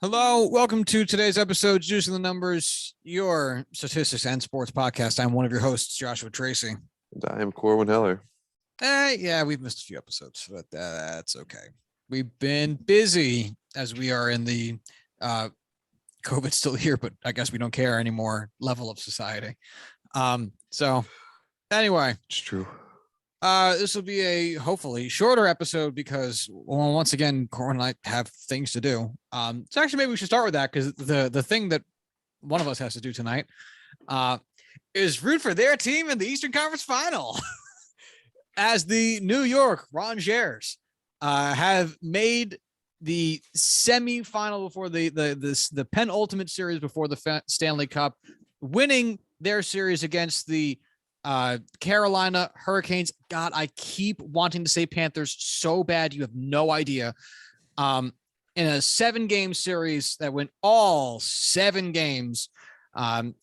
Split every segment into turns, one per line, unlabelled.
Hello, welcome to today's episode, Juicing the Numbers, your statistics and sports podcast. I'm one of your hosts, Joshua Tracy.
And I am Corwin Heller.
Yeah, we've missed a few episodes, but that's okay. We've been busy as we are in the COVID's still here, but I guess we don't care anymore level of society. So anyway,
It's true.
This will be a hopefully shorter episode because, well, once again, Corwin and I have things to do. So actually, maybe we should start with that because the thing that one of us has to do tonight is root for their team in the Eastern Conference Final, as the New York Rangers have made the semifinal before the penultimate series before the Stanley Cup, winning their series against the Carolina Hurricanes. God, I keep wanting to say Panthers so bad. You have no idea. In a 7-game series that went all 7 games. And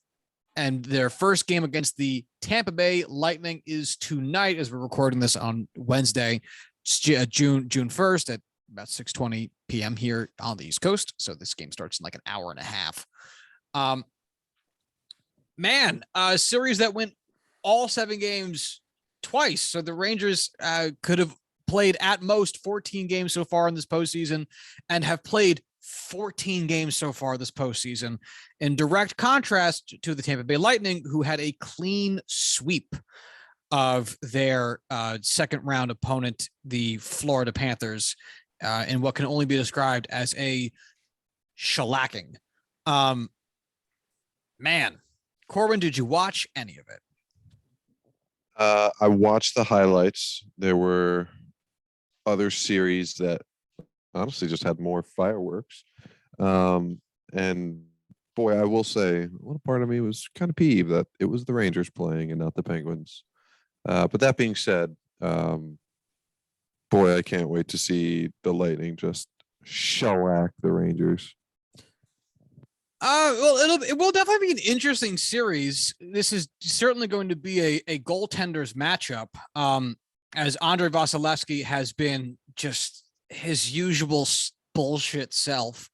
their first game against the Tampa Bay Lightning is tonight as we're recording this on Wednesday, June 1st at about 6:20 p.m. here on the East Coast. So this game starts in like an hour and a half. A series that went all 7 games twice. So the Rangers could have played at most 14 games so far in this postseason and have played 14 games so far this postseason, in direct contrast to the Tampa Bay Lightning, who had a clean sweep of their second round opponent, the Florida Panthers, in what can only be described as a shellacking. Corwin, did you watch any of it?
I watched the highlights. There were other series that honestly just had more fireworks. And boy, I will say, one part of me was kind of peeved that it was the Rangers playing and not the Penguins. But that being said, boy, I can't wait to see the Lightning just shellac the Rangers.
Well, it will definitely be an interesting series. This is certainly going to be a goaltenders matchup. As Andrei Vasilevsky has been just his usual bullshit self.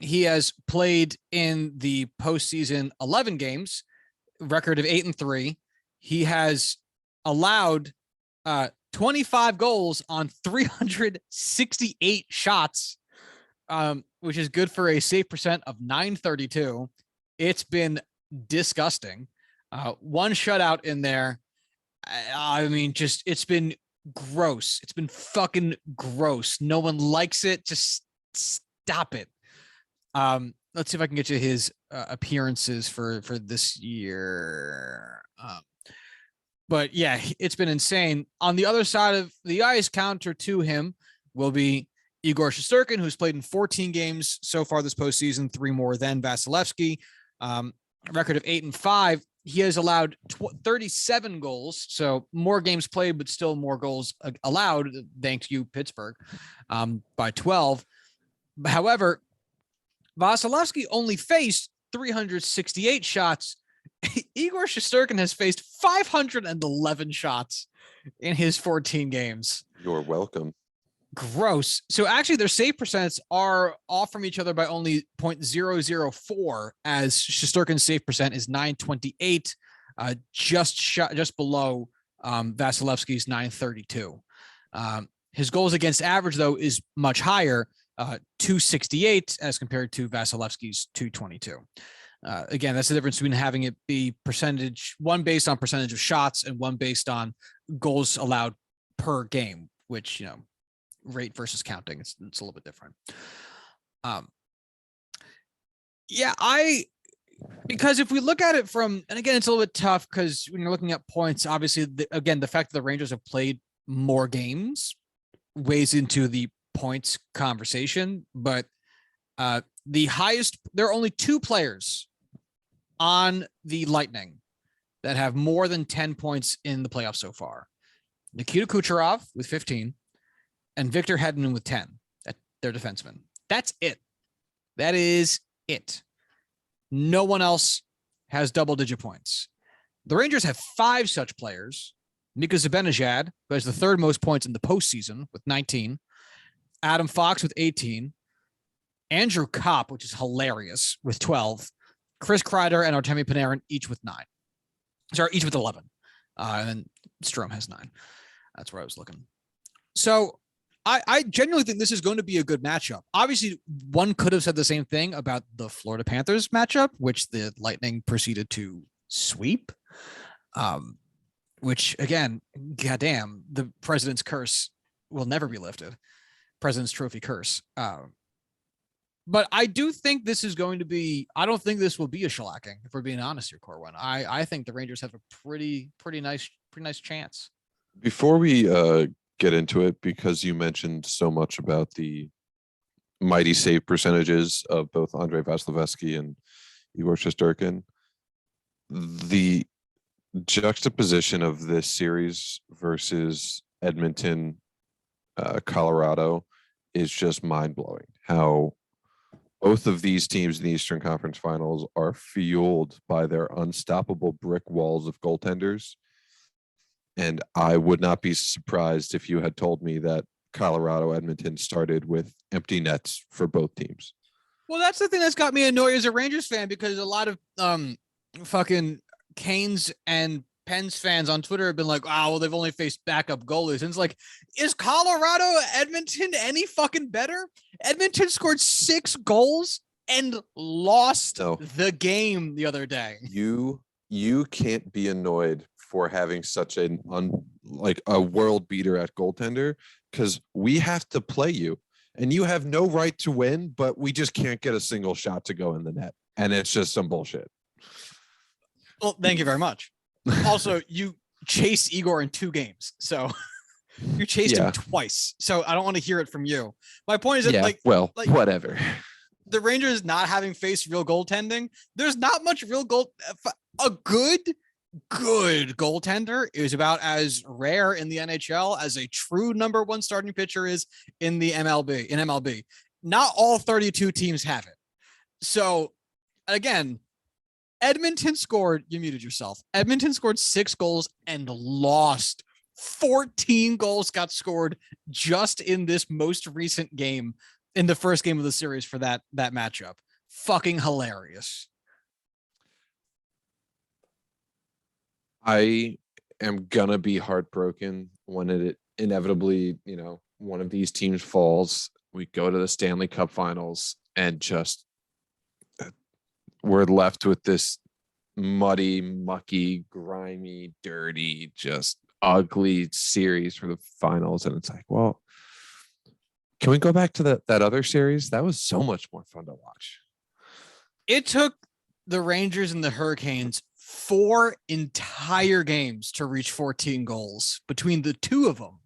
He has played in the postseason 11 games, record of 8-3. He has allowed 25 goals on 368 shots. Which is good for a save percent of .932. It's been disgusting. One shutout in there. I mean, just, it's been gross. It's been fucking gross. No one likes it. Just stop it. Let's see if I can get you his appearances for this year. But yeah, it's been insane. On the other side of the ice, counter to him will be Igor Sturkin, who's played in 14 games so far this postseason, 3 more than Vasilevsky. Record of 8-5. He has allowed 37 goals, so more games played, but still more goals allowed, thanks you, Pittsburgh, by 12. However, Vasilevsky only faced 368 shots. Igor Sturkin has faced 511 shots in his 14 games.
You're welcome.
Gross. So actually their save percents are off from each other by only 0.004, as Shesterkin's save percent is .928, just below Vasilevsky's .932. His goals against average, though, is much higher, .268 as compared to Vasilevsky's .222. Again, that's the difference between having it be percentage, one based on percentage of shots and one based on goals allowed per game, which, rate versus counting, it's a little bit different. Because if we look at it from, and again, it's a little bit tough because when you're looking at points, obviously, the fact that the Rangers have played more games weighs into the points conversation, but the highest, there are only 2 players on the Lightning that have more than 10 points in the playoffs so far. Nikita Kucherov with 15 and Victor Hedman with 10. They're defensemen. That's it. That is it. No one else has double-digit points. The Rangers have 5 such players. Mika Zibanejad, who has the 3rd most points in the postseason with 19. Adam Fox with 18, Andrew Kopp, which is hilarious, with 12, Chris Kreider and Artemi Panarin each with 9. Sorry, each with 11. And then Strome has 9. That's where I was looking. So I genuinely think this is going to be a good matchup. Obviously, one could have said the same thing about the Florida Panthers matchup, which the Lightning proceeded to sweep. Which, again, goddamn, the president's curse will never be lifted. President's trophy curse. But I do think this is going to be, I don't think this will be a shellacking, if we're being honest here, Corwin. I think the Rangers have a pretty nice chance.
Before we get into it, because you mentioned so much about the mighty save percentages of both Andrei Vasilevsky and Igor Sturkin, the juxtaposition of this series versus Edmonton, Colorado is just mind-blowing. How both of these teams in the Eastern Conference Finals are fueled by their unstoppable brick walls of goaltenders. And I would not be surprised if you had told me that Colorado Edmonton started with empty nets for both teams.
Well, that's the thing that's got me annoyed as a Rangers fan, because a lot of fucking Canes and Pens fans on Twitter have been like, oh, well, they've only faced backup goalies. And it's like, is Colorado Edmonton any fucking better? Edmonton scored 6 goals and lost the game the other day.
You can't be annoyed for having such a world beater at goaltender, because we have to play you and you have no right to win, but we just can't get a single shot to go in the net. And it's just some bullshit.
Well, thank you very much. Also, you chased Igor in 2 games. So you chased him twice. So I don't want to hear it from you. My point is that
whatever.
The Rangers not having faced real goaltending, there's not much real goal. A good goaltender is about as rare in the NHL as a true number 1 starting pitcher is in the MLB. Not all 32 teams have it. So again, Edmonton scored, you muted yourself. Edmonton scored 6 goals and lost. 14 goals got scored just in this most recent game, in the first game of the series for that matchup. Fucking hilarious.
I am gonna be heartbroken when it inevitably, one of these teams falls. We go to the Stanley Cup Finals and just we're left with this muddy, mucky, grimy, dirty, just ugly series for the finals. And it's like, well, can we go back to that other series? That was so much more fun to watch.
It took the Rangers and the Hurricanes 4 entire games to reach 14 goals between the 2 of them.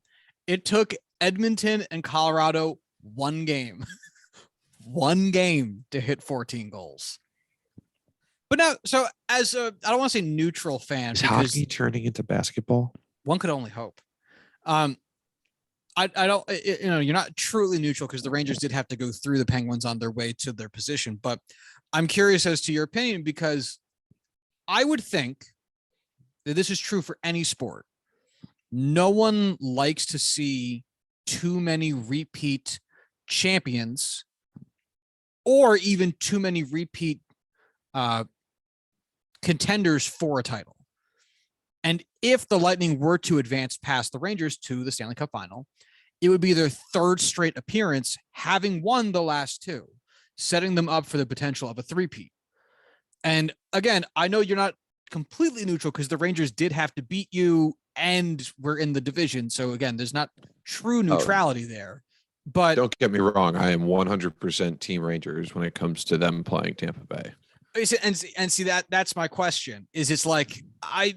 It took Edmonton and Colorado 1 game, 1 game to hit 14 goals. But now, so as I don't want to say neutral fan,
is hockey turning into basketball?
One could only hope. I don't, you're not truly neutral, because the Rangers did have to go through the Penguins on their way to their position. But I'm curious as to your opinion, because I would think that this is true for any sport. No one likes to see too many repeat champions, or even too many repeat contenders for a title. And if the Lightning were to advance past the Rangers to the Stanley Cup Final, it would be their 3rd straight appearance, having won the last 2, setting them up for the potential of a 3-peat. And again, I know you're not completely neutral, because the Rangers did have to beat you and we're in the division. So again, there's not true neutrality there. But
don't get me wrong, I am 100% Team Rangers when it comes to them playing Tampa Bay.
And see that's my question. Is it's like I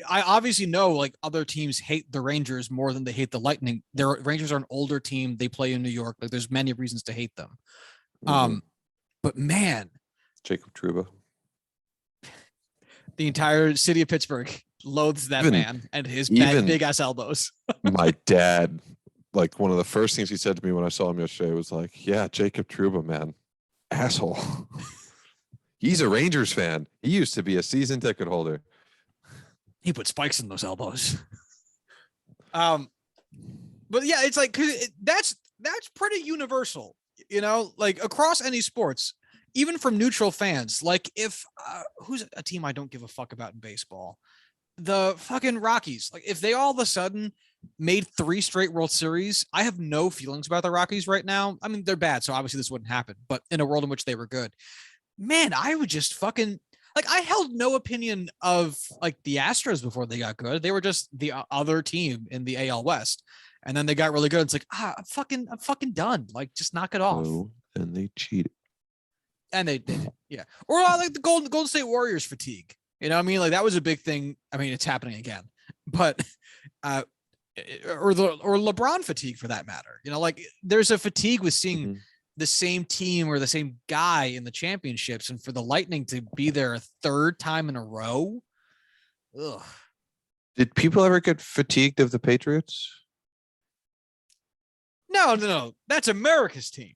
obviously know, like, other teams hate the Rangers more than they hate the Lightning. Their Rangers are an older team. They play in New York. Like, there's many reasons to hate them. But man,
Jacob Trouba,
the entire city of Pittsburgh loathes that man and his big ass elbows.
My dad, like, one of the first things he said to me when I saw him yesterday was like, yeah, Jacob Trouba, man, asshole. He's a Rangers fan. He used to be a season ticket holder.
He put spikes in those elbows. But yeah, it's like, that's pretty universal, like across any sports, even from neutral fans. Like if who's a team I don't give a fuck about in baseball, the fucking Rockies. Like if they all of a sudden made 3 straight World Series, I have no feelings about the Rockies right now. I mean, they're bad, so obviously this wouldn't happen. But in a world in which they were good, man, I would just fucking like. I held no opinion of like the Astros before they got good. They were just the other team in the AL West, and then they got really good. It's like, I'm fucking done. Like, just knock it off.
Oh, and they cheated.
And they did, yeah. Or like the Golden State Warriors fatigue. You know what I mean? Like that was a big thing. I mean, it's happening again, but or LeBron fatigue for that matter. Like there's a fatigue with seeing the same team or the same guy in the championships, and for the Lightning to be there a 3rd time in a row. Ugh.
Did people ever get fatigued of the Patriots?
No. That's America's team.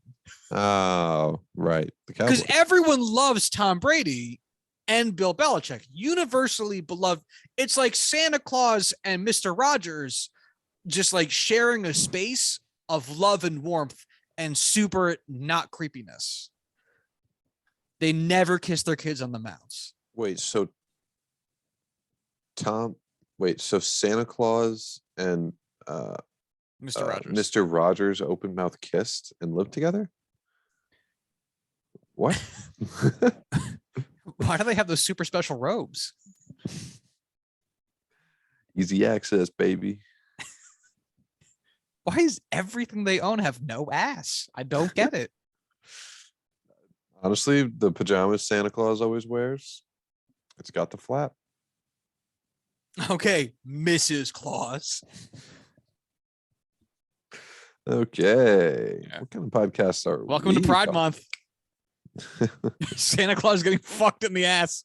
Oh, right.
Because everyone loves Tom Brady and Bill Belichick, universally beloved. It's like Santa Claus and Mr. Rogers just like sharing a space of love and warmth and super not creepiness. They never kiss their kids on the mouths.
So Santa Claus and Mr. Rogers open mouth kissed and lived together? What?
Why do they have those super special robes?
Easy access, baby.
Why is everything they own have no ass? I don't get it.
Honestly, the pajamas Santa Claus always wears, it's got the flap.
Okay, Mrs. Claus.
Okay. Yeah. What kind of podcasts are
Welcome to Pride Month. Santa Claus getting fucked in the ass.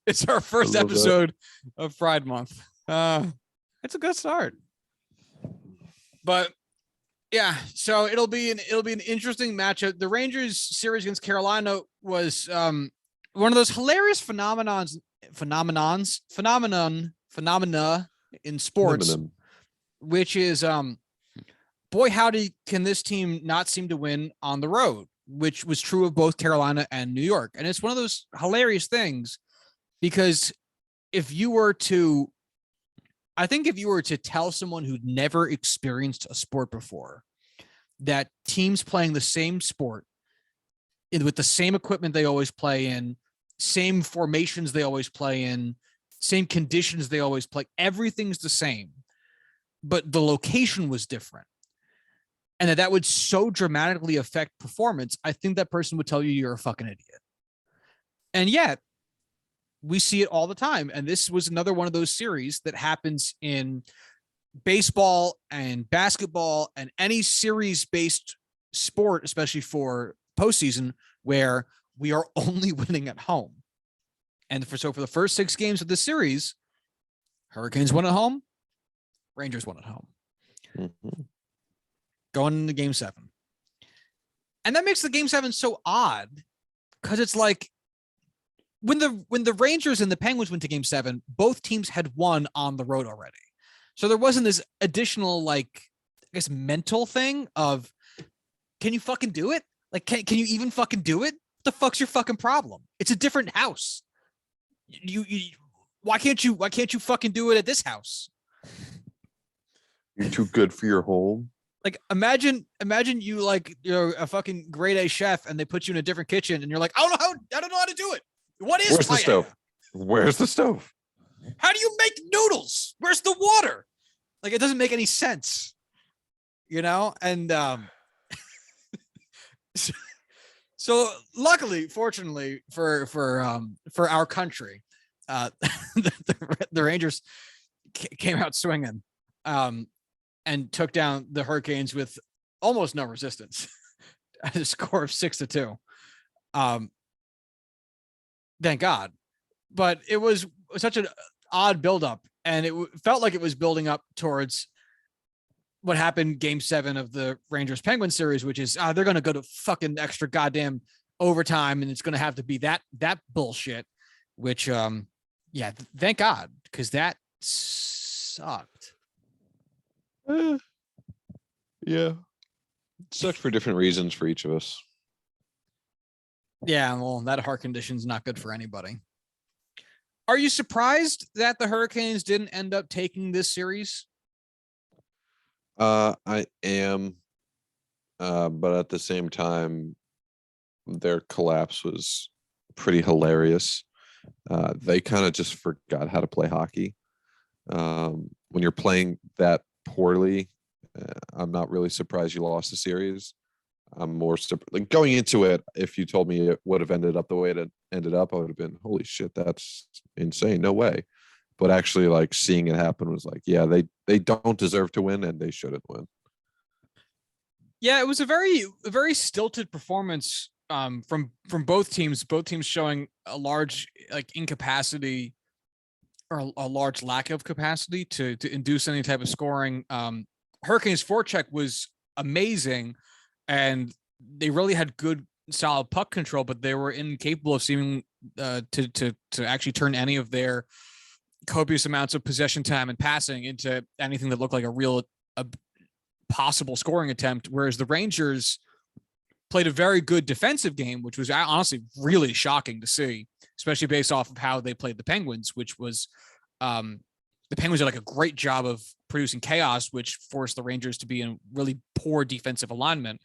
It's our first episode of Pride Month. It's a good start. But yeah, so it'll be an interesting matchup. The Rangers series against Carolina was one of those hilarious phenomena in sports, which is boy, howdy, can this team not seem to win on the road, which was true of both Carolina and New York. And it's one of those hilarious things because if you were to tell someone who'd never experienced a sport before that teams playing the same sport with the same equipment they always play in, same formations they always play in, same conditions they always play, everything's the same, but the location was different, and that would so dramatically affect performance, I think that person would tell you you're a fucking idiot. And yet, we see it all the time. And this was another one of those series that happens in baseball and basketball and any series-based sport, especially for postseason, where we are only winning at home. And for the first 6 games of the series, Hurricanes won at home, Rangers won at home. Mm-hmm. Going into Game 7. And that makes the Game 7 so odd because it's like when the Rangers and the Penguins went to Game 7, both teams had won on the road already. So there wasn't this additional, like, I guess, mental thing of, can you fucking do it? Like, can you even fucking do it? What the fuck's your fucking problem? It's a different house. You why can't you fucking do it at this house?
You're too good for your home.
Like, imagine you, like, you're a fucking grade A chef and they put you in a different kitchen and you're like, I don't know how to do it. Where's
the stove? Where's the stove?
How do you make noodles? Where's the water? Like, it doesn't make any sense, And so luckily, fortunately for our country, the Rangers came out swinging, and took down the Hurricanes with almost no resistance, at a score of 6-2. Thank God. But it was such an odd buildup, and it felt like it was building up towards what happened Game 7 of the Rangers Penguins series, which is they're going to go to fucking extra goddamn overtime, and it's going to have to be that bullshit, which thank God, because that sucked.
Yeah. It sucked for different reasons for each of us.
Yeah, well, that heart condition's not good for anybody. Are you surprised that the Hurricanes didn't end up taking this series?
I am, but at the same time, their collapse was pretty hilarious. They kind of just forgot how to play hockey. When you're playing that poorly, I'm not really surprised you lost the series. I'm more like going into it. If you told me it would have ended up the way it ended up, I would have been, holy shit, that's insane. No way. But actually, like seeing it happen was like, yeah, they don't deserve to win and they shouldn't win.
Yeah, it was a very stilted performance from both teams. Both teams showing a large like incapacity or a large lack of capacity to induce any type of scoring. Hurricanes forecheck was amazing, and they really had good solid puck control, but they were incapable of seeming to actually turn any of their copious amounts of possession time and passing into anything that looked like a possible scoring attempt. Whereas the Rangers played a very good defensive game, which was honestly really shocking to see, especially based off of how they played the Penguins, which was the Penguins did like a great job of producing chaos, which forced the Rangers to be in really poor defensive alignment,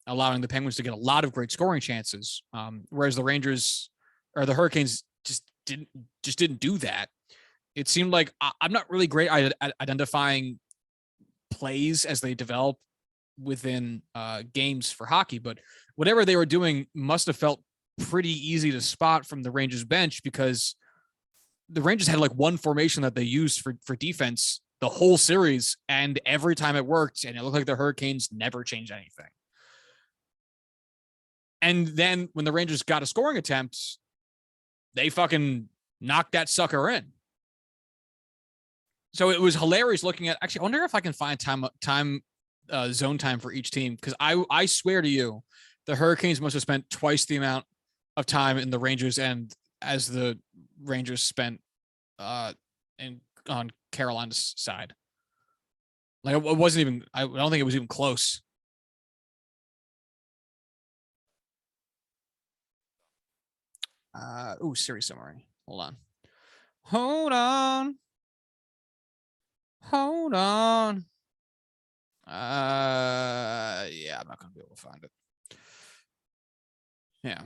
allowing the Penguins to get a lot of great scoring chances. Whereas the Rangers or the Hurricanes just didn't do that. It seemed like I'm not really great at identifying plays as they develop within games for hockey, but whatever they were doing must have felt pretty easy to spot from the Rangers bench, because the Rangers had like one formation that they used for defense the whole series, and every time it worked, and it looked like the Hurricanes never changed anything. And then when the Rangers got a scoring attempt, they fucking knocked that sucker in. So it was hilarious looking at. Actually, I wonder if I can find zone time for each team, because I swear to you, the Hurricanes must have spent twice the amount of time in the Rangers end as the Rangers spent on Carolina's side. Like it wasn't even. I don't think it was even close. Series summary. Hold on. Hold on. Hold on. Yeah, I'm not gonna be able to find it. Yeah.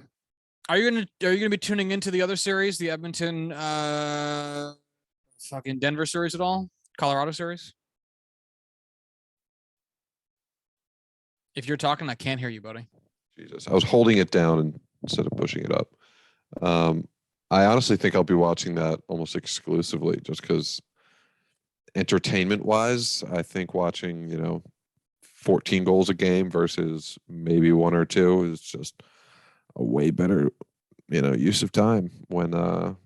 Are you gonna be tuning into the other series, the Edmonton fucking Denver series at all? Colorado series? If you're talking, I can't hear you, buddy.
Jesus, I was holding it down instead of pushing it up. I honestly think I'll be watching that almost exclusively, just because entertainment wise, I think watching 14 goals a game versus maybe one or two is just a way better use of time. When I'm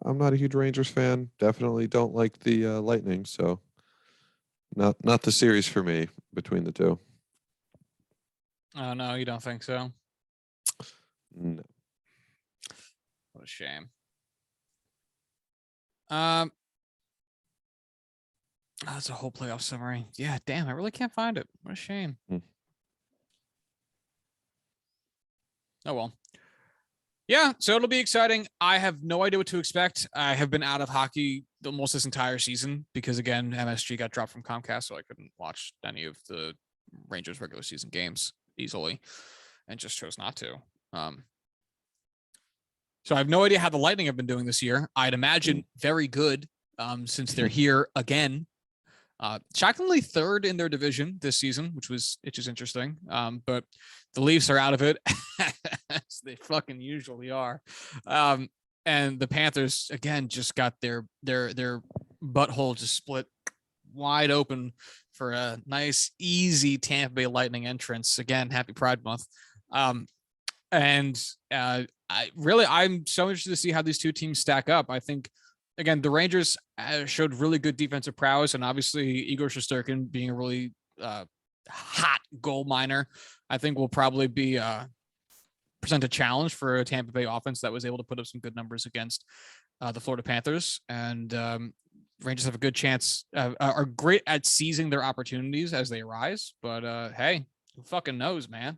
not a huge Rangers fan, definitely don't like the Lightning, so not the series for me between the two.
Oh no, you don't think so?
No.
What a shame. That's a whole playoff summary. Yeah, damn, I really can't find it. What a shame. Oh well. Yeah, so it'll be exciting. I have no idea what to expect. I have been out of hockey almost this entire season because, again, MSG got dropped from Comcast, so I couldn't watch any of the Rangers regular season games easily, and just chose not to. So I have no idea how the Lightning have been doing this year. I'd imagine very good, since they're here again. Shockingly third in their division this season, which is interesting. But the Leafs are out of it, as they fucking usually are. And the Panthers again just got their butthole just split wide open for a nice, easy Tampa Bay Lightning entrance. Again, happy Pride Month. I'm so interested to see how these two teams stack up. I think, again, the Rangers showed really good defensive prowess, and obviously Igor Sturkin being a really hot goal miner, I think will probably be present a challenge for a Tampa Bay offense that was able to put up some good numbers against the Florida Panthers. And Rangers have a good chance, are great at seizing their opportunities as they arise. But hey, who fucking knows, man?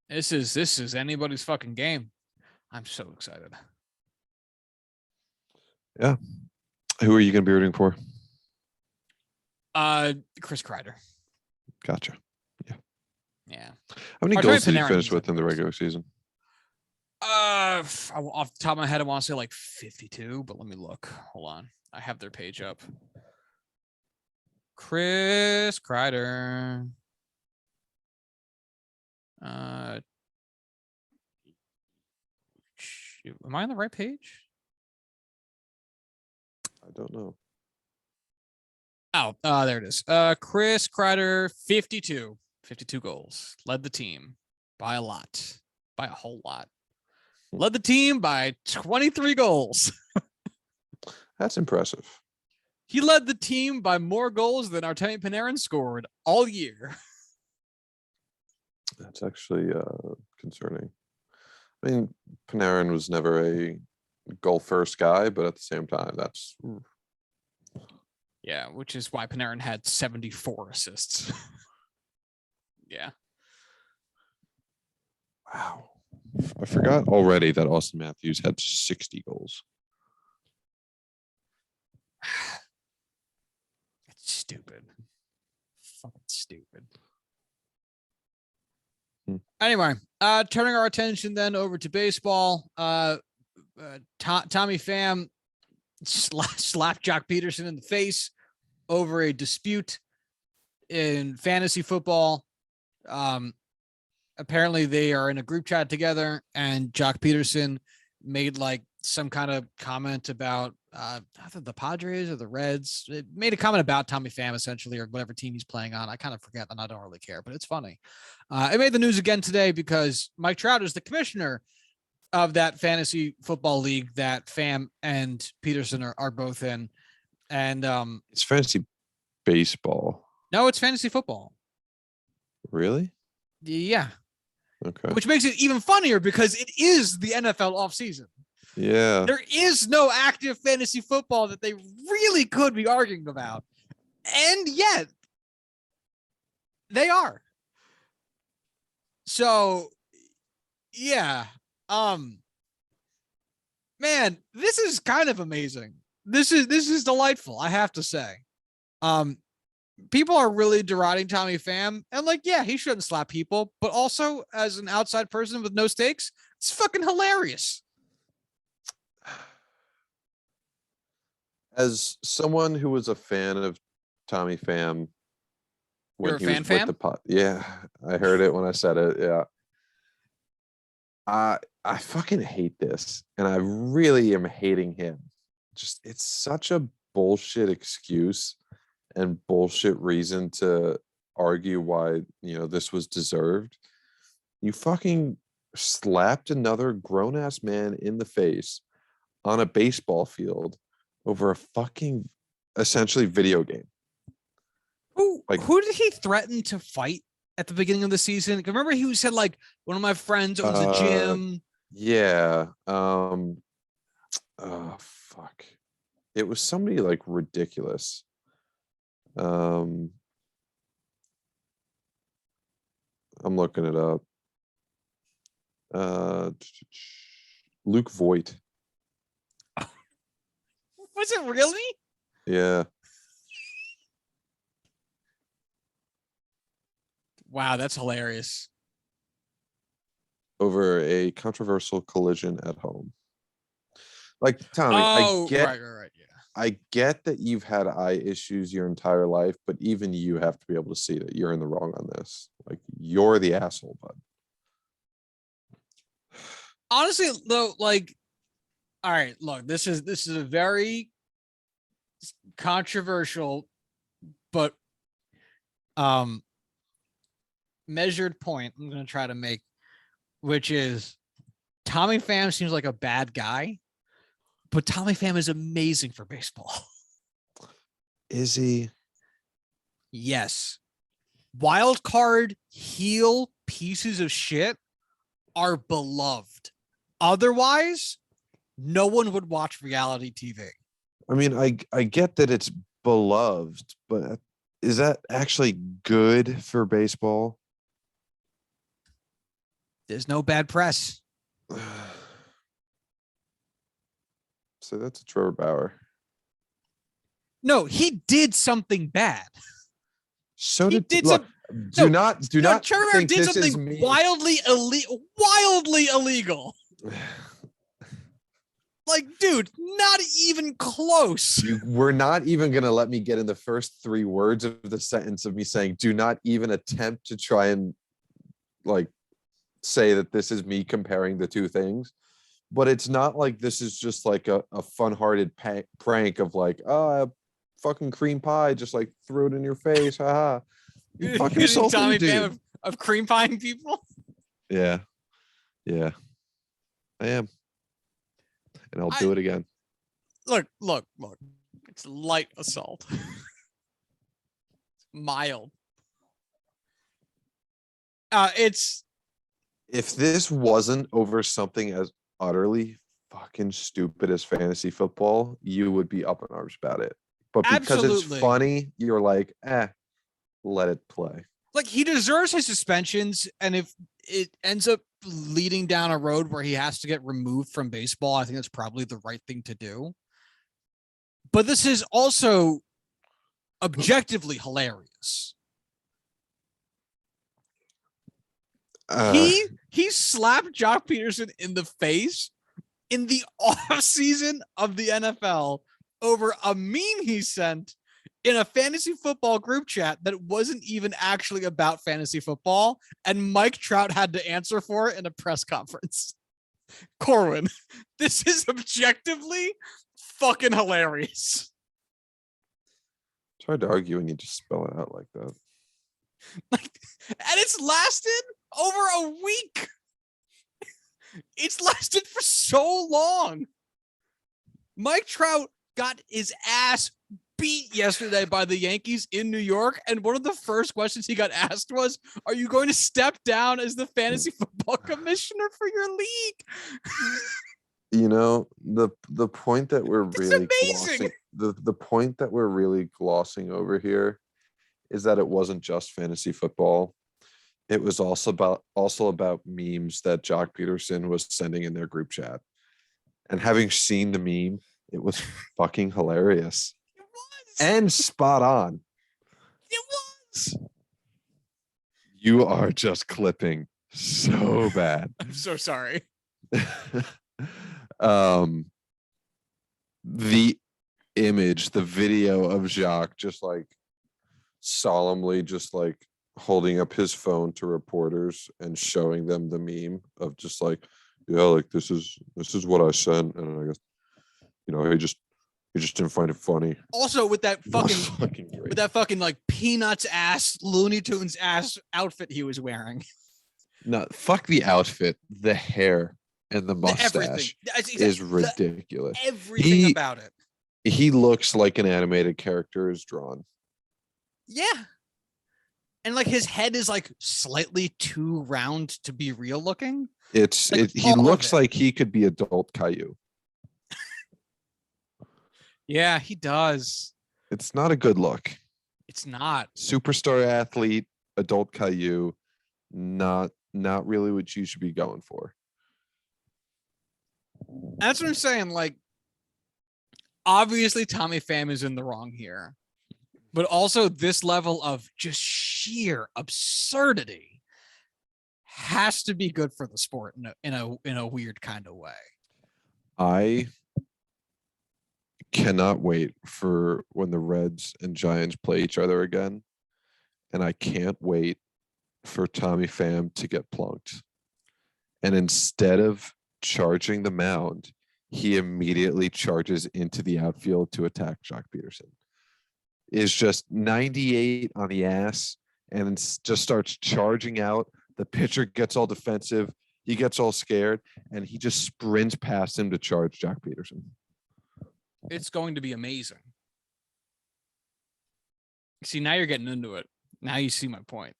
This is anybody's fucking game. I'm so excited.
Yeah. Who are you going to be rooting for?
Chris Kreider.
Gotcha.
Yeah.
How many
Artemi
goals did he
Panarin
finish
is
with
like
in the
the
regular season?
Off the top of my head, I want to say like 52, but let me look. Hold on. I have their page up. Chris Kreider. Shoot, am I on the right page?
I don't know.
Oh, there it is. Chris Kreider, 52 goals. Led the team by a lot, by a whole lot. Led the team by 23 goals.
That's impressive.
He led the team by more goals than Artemi Panarin scored all year.
That's actually concerning. I mean, Panarin was never a goal first guy, but at the same time, that's
Yeah, which is why Panarin had 74 assists. Yeah.
wow. I forgot already that Austin Matthews had 60 goals.
It's stupid. Fucking stupid. Anyway, turning our attention then over to baseball. Tommy Pham slapped Joc Pederson in the face over a dispute in fantasy football. Apparently they are in a group chat together, and Joc Pederson made like some kind of comment about either the Padres or the Reds. It made a comment about Tommy Pham essentially, or whatever team he's playing on. I kind of forget, and I don't really care, but it's funny. It made the news again today because Mike Trout is the commissioner of that fantasy football league that Pham and Pederson are both in. And
It's fantasy baseball.
no, it's fantasy football.
Really?
Yeah.
Okay.
Which makes it even funnier because it is the NFL offseason.
Yeah.
There is no active fantasy football that they really could be arguing about. And yet they are. So yeah. Man, this is kind of amazing. This is delightful, I have to say. People are really deriding Tommy Pham, and like, yeah, he shouldn't slap people, but also as an outside person with no stakes, it's fucking hilarious.
As someone who was a fan of Tommy Pham when
You're a
he was
fan?
with the pot, yeah, I heard it when I said it. Yeah, I fucking hate this, and I really am hating him. Just it's such a bullshit excuse and bullshit reason to argue why this was deserved. You fucking slapped another grown ass man in the face on a baseball field over a fucking essentially video game.
Who did he threaten to fight at the beginning of the season? Remember he said like one of my friends owns a gym.
Yeah. Oh fuck. It was somebody like ridiculous. I'm looking it up. Luke Voigt.
Was it really?
Yeah.
Wow, that's hilarious.
Over a controversial collision at home. Like Tommy,
Oh,
I get
right. Yeah.
I get that you've had eye issues your entire life, but even you have to be able to see that you're in the wrong on this. Like you're the asshole, bud.
Honestly, though, like, all right, look, this is a very controversial, but measured point I'm going to try to make, which is Tommy Pham seems like a bad guy, but Tommy Pham is amazing for baseball.
Is he?
Yes. Wild card heel pieces of shit are beloved. Otherwise, no one would watch reality TV.
I mean, I get that it's beloved, but is that actually good for baseball?
There's no bad press.
So that's a Trevor Bauer.
No, he did something bad.
So
He
did
did
look.
some.
Do
No,
not
Trevor Bauer
think
did
this is
something
me.
wildly illegal. Like, dude, not even close.
You were not even going to let me get in the first 3 words of the sentence of me saying, do not even attempt to try and like say that this is me comparing the two things. But it's not like this is just like a fun-hearted prank of like, fucking cream pie, just like threw it in your face. Haha. You fucking
Using
insulted
Tommy
a dude.
Pham of cream pieing people.
Yeah. Yeah. I am. And I'll do it again.
Look. It's light assault. Mild. It's
If this wasn't over something as utterly fucking stupid as fantasy football, you would be up in arms about it. But because
absolutely
it's funny, you're like, let it play.
like he deserves his suspensions, and if it ends up leading down a road where he has to get removed from baseball, I think that's probably the right thing to do. But this is also objectively hilarious. He slapped Joc Pederson in the face in the off season of the NFL over a meme he sent in a fantasy football group chat that wasn't even actually about fantasy football, and Mike Trout had to answer for it in a press conference. Corwin, this is objectively fucking hilarious.
It's hard to argue when you just spell it out like that.
And it's lasted over a week. It's lasted for so long. Mike Trout got his ass beat yesterday by the Yankees in New York, and one of the first questions he got asked was, are you going to step down as the fantasy football commissioner for your league?
You know, the point that we're really glossing, the point that we're really glossing over here is that it wasn't just fantasy football. It was also about memes that Joc Pederson was sending in their group chat. And having seen the meme, it was fucking hilarious.
It was.
And spot on.
It was.
You are just clipping so bad.
I'm so sorry.
The image, the video of Joc just like solemnly just like holding up his phone to reporters and showing them the meme of just like, yeah, like this is what I sent, and I guess, you know, he just didn't find it funny.
Also with that fucking like Peanuts ass, Looney Tunes ass outfit he was wearing.
No, fuck the outfit, the hair and the mustache is ridiculous.
Everything about it.
He looks like an animated character is drawn.
Yeah. And like his head is like slightly too round to be real looking.
He looks like he could be adult Caillou.
Yeah, he does.
It's not a good look.
It's not.
Superstar athlete, adult Caillou, not really what you should be going for.
That's what I'm saying. Like, obviously Tommy Pham is in the wrong here, but also this level of just sheer absurdity has to be good for the sport in a weird kind of way.
I cannot wait for when the Reds and Giants play each other again, and I can't wait for Tommy Pham to get plunked. And instead of charging the mound, he immediately charges into the outfield to attack Joc Pederson. Is just 98 on the ass and just starts charging out. The pitcher gets all defensive. He gets all scared, and he just sprints past him to charge Joc Pederson.
It's going to be amazing. See, now you're getting into it. Now you see my point.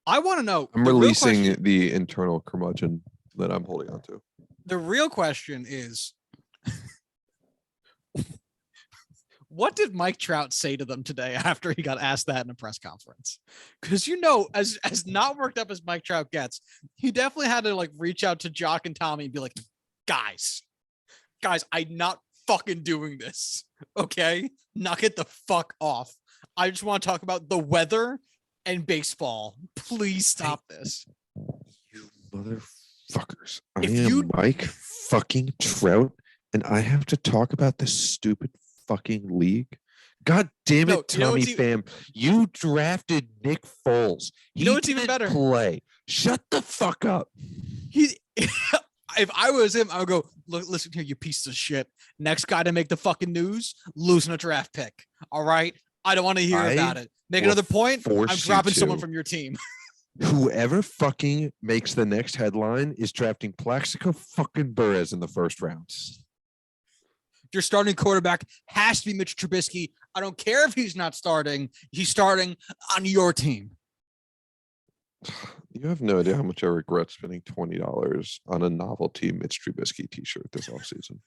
I want to know.
I'm releasing the internal curmudgeon that I'm holding on to.
The real question is, what did Mike Trout say to them today after he got asked that in a press conference? Because as not worked up as Mike Trout gets, he definitely had to like reach out to Joc and Tommy and be like, guys, I'm not fucking doing this. Okay, knock it the fuck off. I just want to talk about the weather and baseball. Please stop this.
You motherfuckers. I am Mike fucking Trout, and I have to talk about this stupid fucking league. God damn it, Tommy Pham. You drafted Nick Foles.
You know what's even better?
Play. Shut the fuck up.
If I was him, I would go, look, listen here, you piece of shit. Next guy to make the fucking news, losing a draft pick. All right? I don't want to hear about it. Make another point, I'm dropping someone from your team.
Whoever fucking makes the next headline is drafting Plaxico fucking Burress in the first round.
Your starting quarterback has to be Mitch Trubisky. I don't care if he's not starting. He's starting on your team.
You have no idea how much I regret spending $20 on a novelty Mitch Trubisky t-shirt this offseason.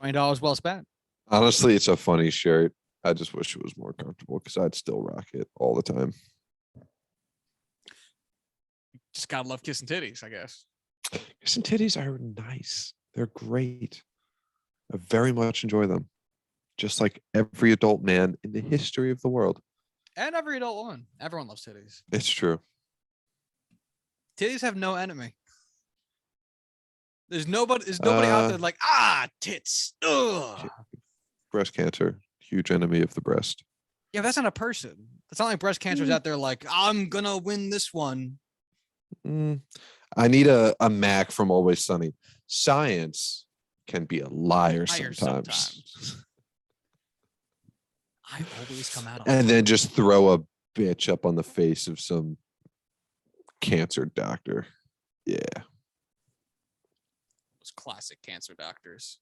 $20 well spent.
Honestly, it's a funny shirt. I just wish it was more comfortable because I'd still rock it all the time.
Just gotta love kissing titties, I guess.
Kissing titties are nice. They're great. I very much enjoy them. Just like every adult man in the history of the world.
And every adult woman. Everyone loves titties.
It's true.
Titties have no enemy. There's nobody out there like, tits. Ugh.
Breast cancer, huge enemy of the breast.
Yeah, that's not a person. It's not like breast cancer's out there like, I'm gonna win this one.
I need a Mac from Always Sunny. Science can be a liar sometimes.
I always come out.
And then just throw a bitch up on the face of some cancer doctor. Yeah.
Those classic cancer doctors.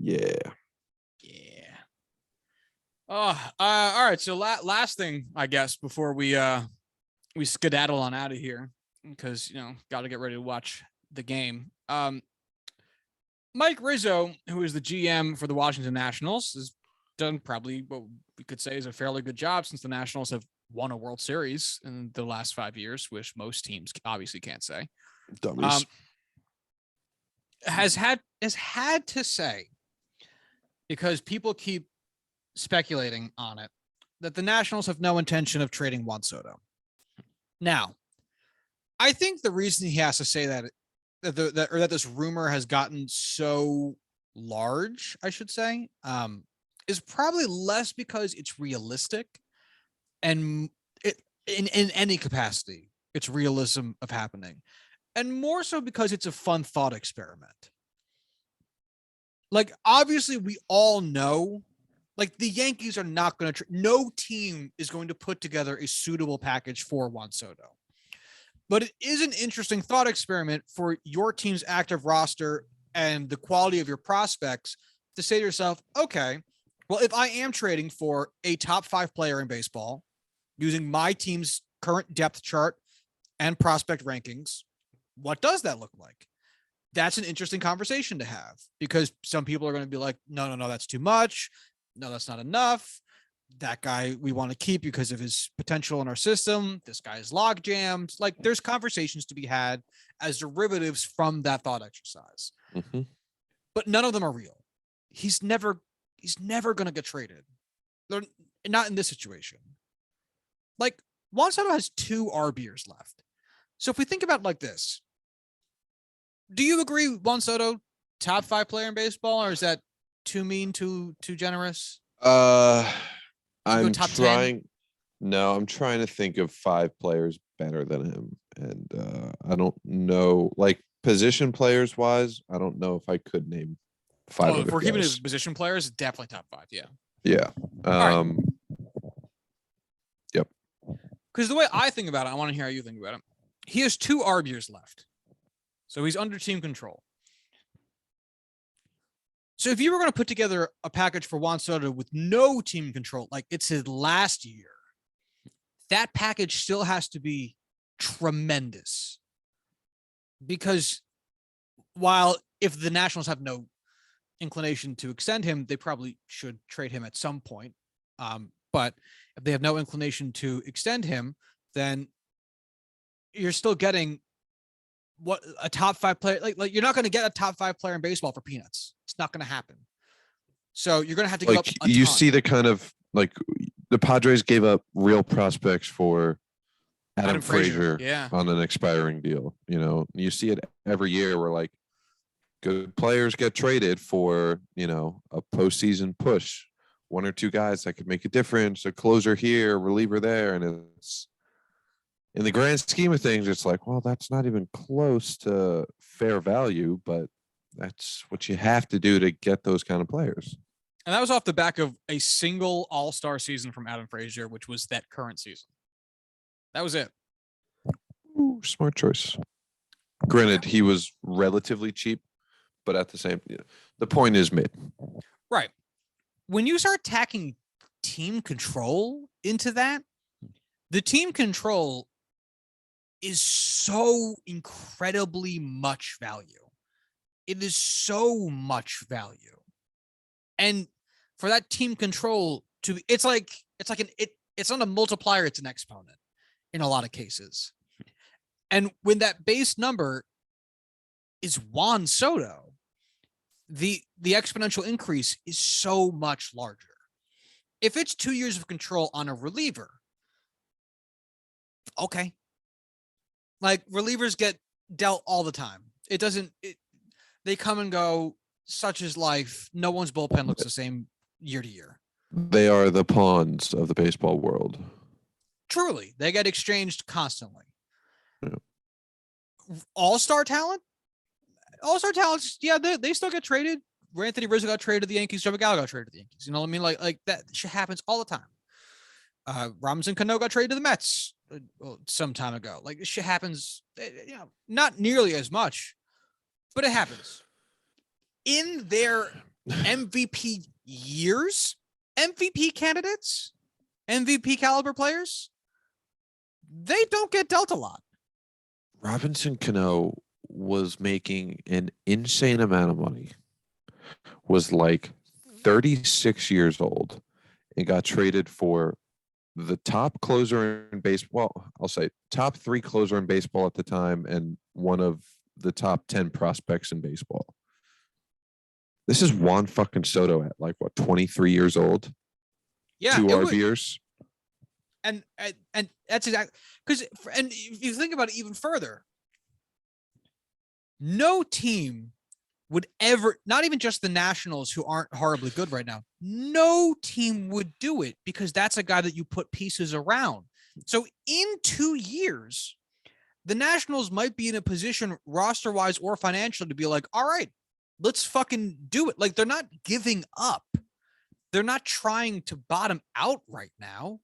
Yeah.
Yeah. Oh, all right. So last thing, I guess, before we skedaddle on out of here, because got to get ready to watch the game. Mike Rizzo, who is the GM for the Washington Nationals, has done probably what we could say is a fairly good job since the Nationals have won a World Series in the last 5 years, which most teams obviously can't say.
Dummies.
Has had to say, because people keep speculating on it, that the Nationals have no intention of trading Juan Soto. Now, I think the reason he has to say that this rumor has gotten so large, I should say, is probably less because it's realistic and in any capacity, it's realism of happening, and more so because it's a fun thought experiment. Like, obviously, we all know, like, the Yankees are not going to, no team is going to put together a suitable package for Juan Soto. But it is an interesting thought experiment for your team's active roster and the quality of your prospects to say to yourself, okay, well, if I am trading for a top 5 player in baseball using my team's current depth chart and prospect rankings, what does that look like? That's an interesting conversation to have, because some people are going to be like, no, that's too much. No, that's not enough. That guy we want to keep because of his potential in our system. This guy is log jammed. Like, there's conversations to be had as derivatives from that thought exercise.
Mm-hmm.
But none of them are real. He's never going to get traded. They're not in this situation. Like, Juan Soto has 2 RB years left. So if we think about it like this, do you agree Juan Soto top 5 player in baseball, or is that too mean, too generous?
I'm trying.
10?
No, I'm trying to think of 5 players better than him, and I don't know, like, position players wise. I don't know if I could name 5.
Oh, if we're keeping his position players, definitely top 5. Yeah.
Yeah.
Right.
Yep.
Because the way I think about it, I want to hear how you think about it. He has 2 ARB years left, so he's under team control. So if you were going to put together a package for Juan Soto with no team control, like it's his last year, that package still has to be tremendous because while if the Nationals have no inclination to extend him, they probably should trade him at some point. But if they have no inclination to extend him, then you're still getting what a top 5 player, like you're not going to get a top 5 player in baseball for peanuts. It's not going to happen. So you're going to have to give up
Like
a
you
ton.
see the kind of like the Padres gave up real prospects for Adam Frazier
yeah,
on an expiring deal. You know, you see it every year where like good players get traded for, you know, a postseason push, one or two guys that could make a difference, a closer here, a reliever there. And it's in the grand scheme of things, it's like, well, that's not even close to fair value, but that's what you have to do to get those kind of players.
and that was off the back of a single All-Star season from Adam Frazier, which was that current season. That was it.
Ooh, smart choice. Granted, he was relatively cheap, but at the same, the point is made.
Right. When you start tacking team control into that, the team control is so incredibly much value. It is so much value. And for that team control to be, it's not a multiplier, it's an exponent in a lot of cases. And when that base number is Juan Soto, the exponential increase is so much larger. If it's 2 years of control on a reliever, okay. Like relievers get dealt all the time. They come and go, such as life. No one's bullpen looks the same year to year.
They are the pawns of the baseball world.
Truly, they get exchanged constantly.
Yeah.
All-star talents, yeah, they still get traded. Anthony Rizzo got traded to the Yankees. Joe Gallo got traded to the Yankees. You know what I mean? Like that shit happens all the time. Robinson Cano got traded to the Mets some time ago. Like this shit happens, not nearly as much, but it happens. In their MVP years, MVP candidates, MVP caliber players, they don't get dealt a lot.
Robinson Cano was making an insane amount of money, was like 36 years old, and got traded for the top closer in baseball. Well, I'll say top 3 closer in baseball at the time and one of the top 10 prospects in baseball. This is Juan fucking Soto at like what, 23 years old?
Yeah,
2 RBs.
And that's exactly because, and if you think about it even further, no team would ever, not even just the Nationals who aren't horribly good right now, no team would do it because that's a guy that you put pieces around. So in 2 years, the Nationals might be in a position roster wise or financially to be like, all right, let's fucking do it. Like they're not giving up. They're not trying to bottom out right now.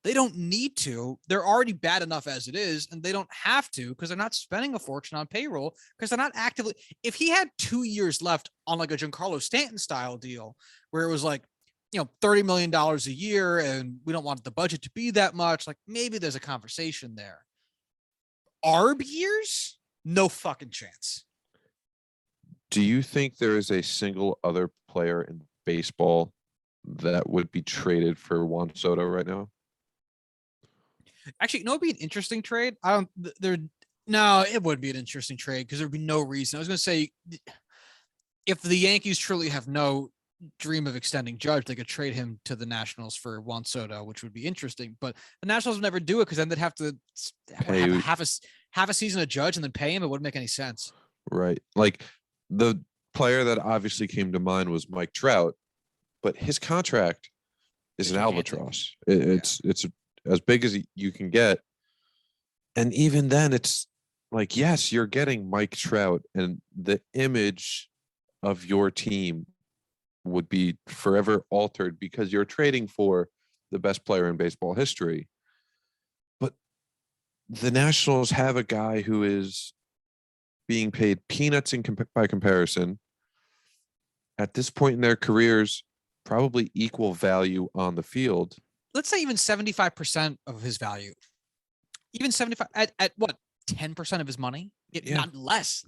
They don't need to. They're already bad enough as it is, and they don't have to because they're not spending a fortune on payroll because they're not actively. If he had 2 years left on like a Giancarlo Stanton style deal where it was like, $30 million a year and we don't want the budget to be that much, like maybe there's a conversation there. Arb years? No fucking chance.
Do you think there is a single other player in baseball that would be traded for Juan Soto right now?
Actually, it'd be an interesting trade. It would be an interesting trade because there'd be no reason. I was going to say, if the Yankees truly have no dream of extending Judge, they could trade him to the Nationals for Juan Soto, which would be interesting. But the Nationals would never do it because then they'd have to have half a season of Judge and then pay him. It wouldn't make any sense.
Right. Like the player that obviously came to mind was Mike Trout, but his contract is an albatross. It's as big as you can get. And even then it's like, yes, you're getting Mike Trout and the image of your team would be forever altered because you're trading for the best player in baseball history. But the Nationals have a guy who is being paid peanuts by comparison. At this point in their careers, probably equal value on the field.
Let's say even 75% of his value. Even 75 at what, 10% of his money?
Yeah.
Not less,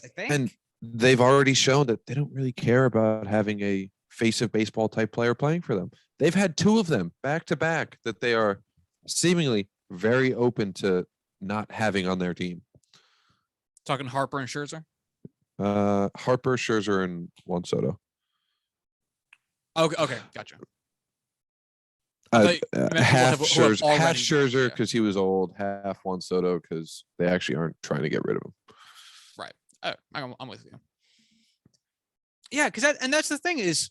I think.
And they've already shown that they don't really care about having a face of baseball type player playing for them. They've had two of them back to back that they are seemingly very open to not having on their team.
Talking Harper and Scherzer.
Harper, Scherzer, and Juan Soto.
Okay, gotcha.
Half
who have
Scherzer, half
already
Scherzer
yeah.
because he was old, half Juan Soto because they actually aren't trying to get rid of him.
Right. I'm with you. Yeah, because that's the thing is,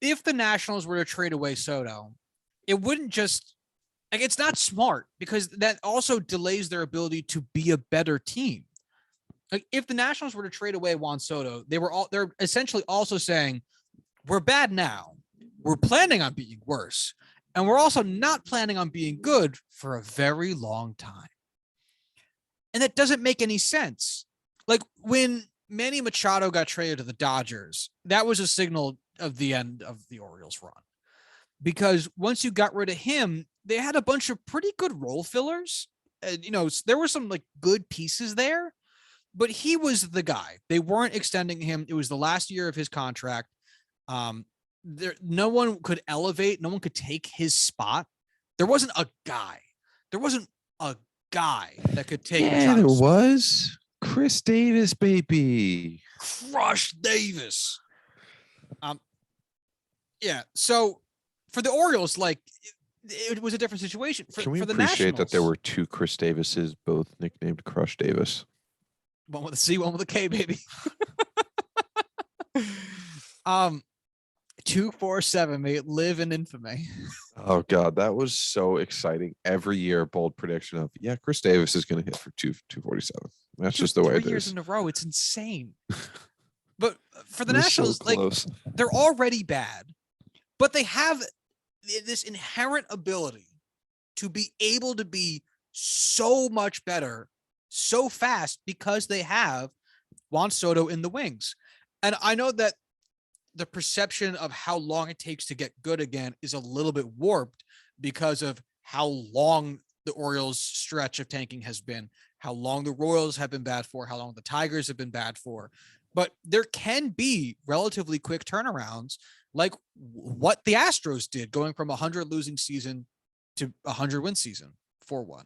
if the Nationals were to trade away Soto, it wouldn't just like it's not smart because that also delays their ability to be a better team. Like if the Nationals were to trade away Juan Soto, they're essentially also saying we're bad now. We're planning on being worse. And we're also not planning on being good for a very long time. And that doesn't make any sense. Like when Manny Machado got traded to the Dodgers, that was a signal of the end of the Orioles run. Because once you got rid of him, they had a bunch of pretty good role fillers. There were some like good pieces there, but he was the guy. They weren't extending him. It was the last year of his contract. No one could elevate. No one could take his spot. There wasn't a guy. There wasn't a guy that could take.
Yeah, there was Chris Davis, baby.
Crush Davis. Yeah. So for the Orioles, like it was a different situation.
Can we
for the
appreciate
Nationals,
that there were two Chris Davises, both nicknamed Crush Davis?
One with a C, one with a K, baby. 247, may it live in infamy.
Oh God, that was so exciting. Every year, bold prediction of Chris Davis is going to hit for 247. That's just the way it is.
3 years in a row, it's insane. But for the
We're
Nationals,
so close.
like they're already bad, but they have this inherent ability to be able to be so much better so fast because they have Juan Soto in the wings. And I know that the perception of how long it takes to get good again is a little bit warped because of how long the Orioles stretch of tanking has been, how long the Royals have been bad for, how long the Tigers have been bad for. But there can be relatively quick turnarounds, like what the Astros did, going from 100 losing season to 100 win season, 4-1.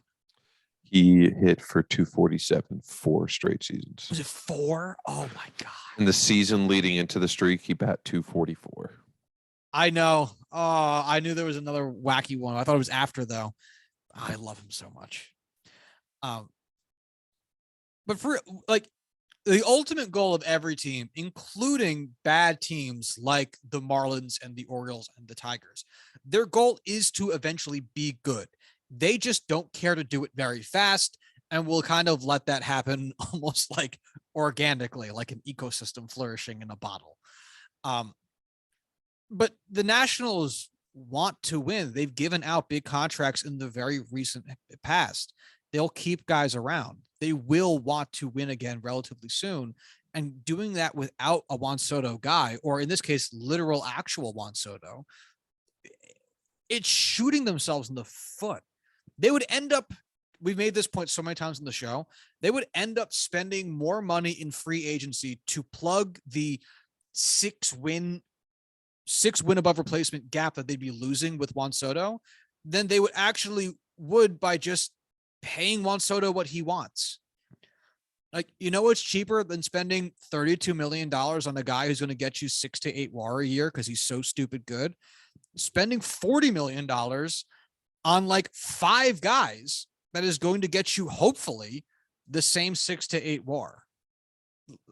He hit for 247 4 straight seasons.
Was it 4? Oh my God.
In the season leading into the streak, he bat 244.
I know. Oh, I knew there was another wacky one. I thought it was after though. I love him so much. But for like the ultimate goal of every team, including bad teams like the Marlins and the Orioles and the Tigers, their goal is to eventually be good. They just don't care to do it very fast and will kind of let that happen almost like organically, like an ecosystem flourishing in a bottle. But the Nationals want to win. They've given out big contracts in the very recent past. They'll keep guys around. They will want to win again relatively soon. And doing that without a Juan Soto guy, or in this case, literal actual Juan Soto, it's shooting themselves in the foot. They would end up, we've made this point so many times in the show, they would end up spending more money in free agency to plug the six win above replacement gap that they'd be losing with Juan Soto than they would by just paying Juan Soto what he wants. Like, what's cheaper than spending $32 million on a guy who's going to get you 6 to 8 WAR a year because he's so stupid good? Spending $40 million on like 5 guys that is going to get you hopefully the same 6 to 8 WAR,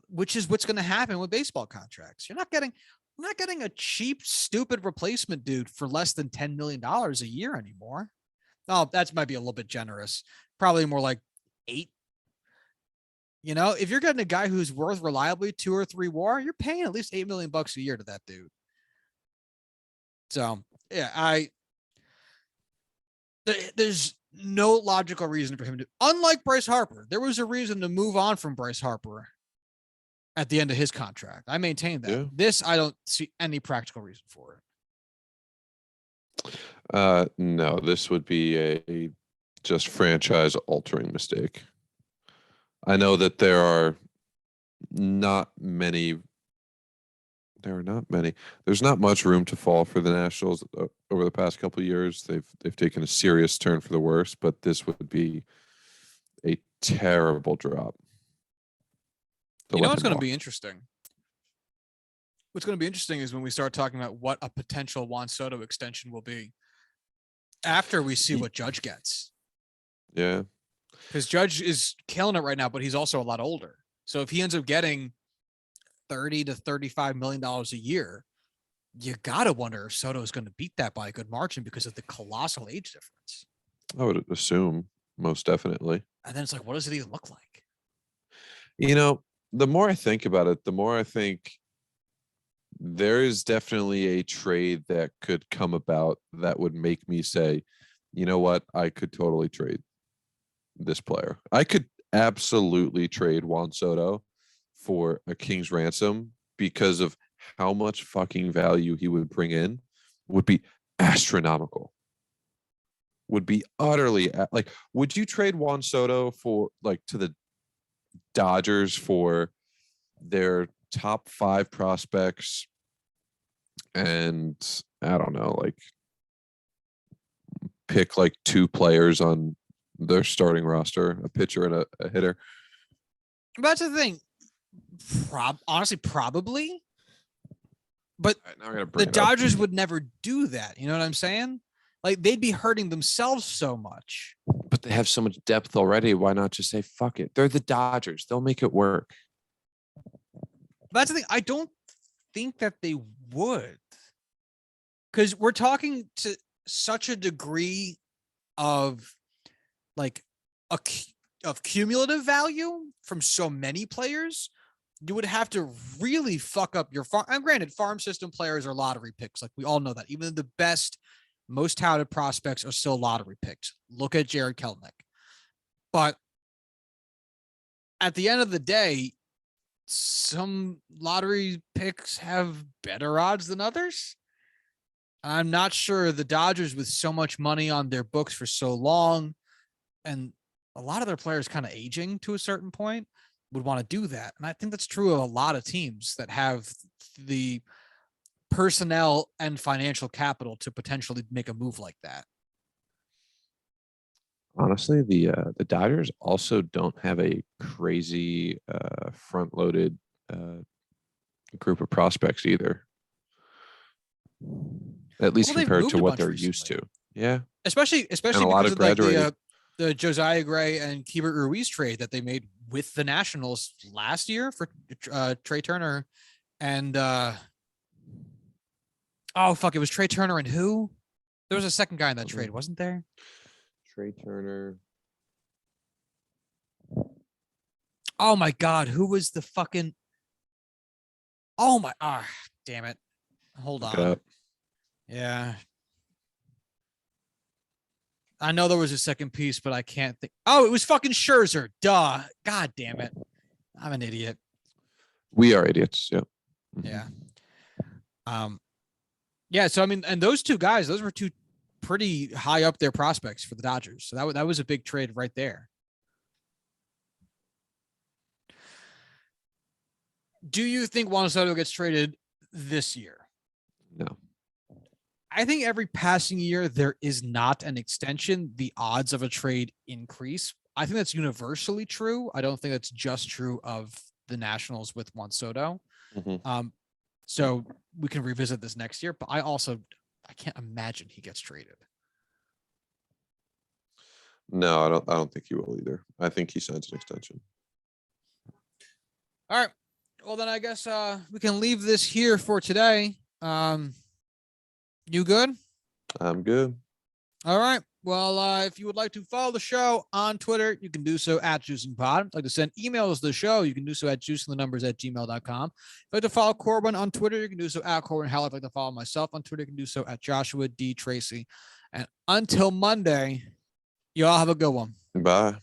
which is what's going to happen with baseball contracts. You're not getting a cheap, stupid replacement dude for less than $10 million a year anymore. Oh, that might be a little bit generous. Probably more like 8. If you're getting a guy who's worth reliably 2 or 3 WAR, you're paying at least $8 million a year to that dude. So yeah, there's no logical reason for him to, unlike Bryce Harper, there was a reason to move on from Bryce Harper at the end of his contract. I maintain that. Yeah. This, I don't see any practical reason for
it. No, this would be a just franchise altering mistake. I know that there are not many. There are not many. There's not much room to fall for the Nationals over the past couple of years. They've taken a serious turn for the worse, but this would be a terrible drop.
You know what's going to be interesting? What's going to be interesting is when we start talking about what a potential Juan Soto extension will be after we see what Judge gets.
Yeah.
Because Judge is killing it right now, but he's also a lot older. So if he ends up getting $30 to $35 million a year, you got to wonder if Soto is going to beat that by a good margin because of the colossal age difference.
I would assume, most definitely.
And then it's like, what does it even look like?
You know, the more I think about it, the more I think there is definitely a trade that could come about that would make me say, you know what, I could totally trade this player. I could absolutely trade Juan Soto for a king's ransom because of how much fucking value he would bring in. Would be astronomical. Would be utterly like, would you trade Juan Soto for like to the Dodgers for their top 5 prospects and I don't know, like pick like 2 players on their starting roster, a pitcher and a hitter?
But that's the thing. Honestly, probably. But the Dodgers would never do that. You know what I'm saying? Like they'd be hurting themselves so much.
But they have so much depth already. Why not just say, fuck it? They're the Dodgers. They'll make it work.
That's the thing. I don't think that they would. Because we're talking to such a degree of like of cumulative value from so many players. You would have to really fuck up your farm. And granted, farm system players are lottery picks. Like we all know that. Even the best, most touted prospects are still lottery picks. Look at Jared Kelenic. But at the end of the day, some lottery picks have better odds than others. I'm not sure the Dodgers, with so much money on their books for so long, and a lot of their players kind of aging to a certain point, would want to do that. And I think that's true of a lot of teams that have the personnel and financial capital to potentially make a move like that.
Honestly, the Dodgers also don't have a crazy front-loaded group of prospects either. At least compared to what they're used to. Yeah.
Especially because of like the Josiah Gray and Keibert Ruiz trade that they made with the Nationals last year for Trey Turner and it was Trey Turner and who? There was a second guy in that trade, wasn't there?
Trey Turner.
Oh my God, who was the fucking? Damn it! Hold on. Yeah, I know there was a second piece, but I can't think. Oh, it was fucking Scherzer. Duh. God damn it. I'm an idiot.
We are idiots. Yeah.
Yeah. Yeah. So, I mean, and those two guys, those were two pretty high up there prospects for the Dodgers. So that was a big trade right there. Do you think Juan Soto gets traded this year?
No.
I think every passing year there is not an extension, the odds of a trade increase. I think that's universally true. I don't think that's just true of the Nationals with Juan Soto.
Mm-hmm.
So we can revisit this next year, but I can't imagine he gets traded.
No, I don't think he will either. I think he signs an extension.
All right. Well, then I guess we can leave this here for today. You good?
I'm good.
All right. Well, if you would like to follow the show on Twitter, you can do so at JuicingPod. If you'd like to send emails to the show, you can do so at juicingthenumbers@gmail.com. If you'd like to follow Corwin on Twitter, you can do so at Corwin Hell. If you'd like to follow myself on Twitter, you can do so at Joshua D. Tracy. And until Monday, you all have a good one.
Bye.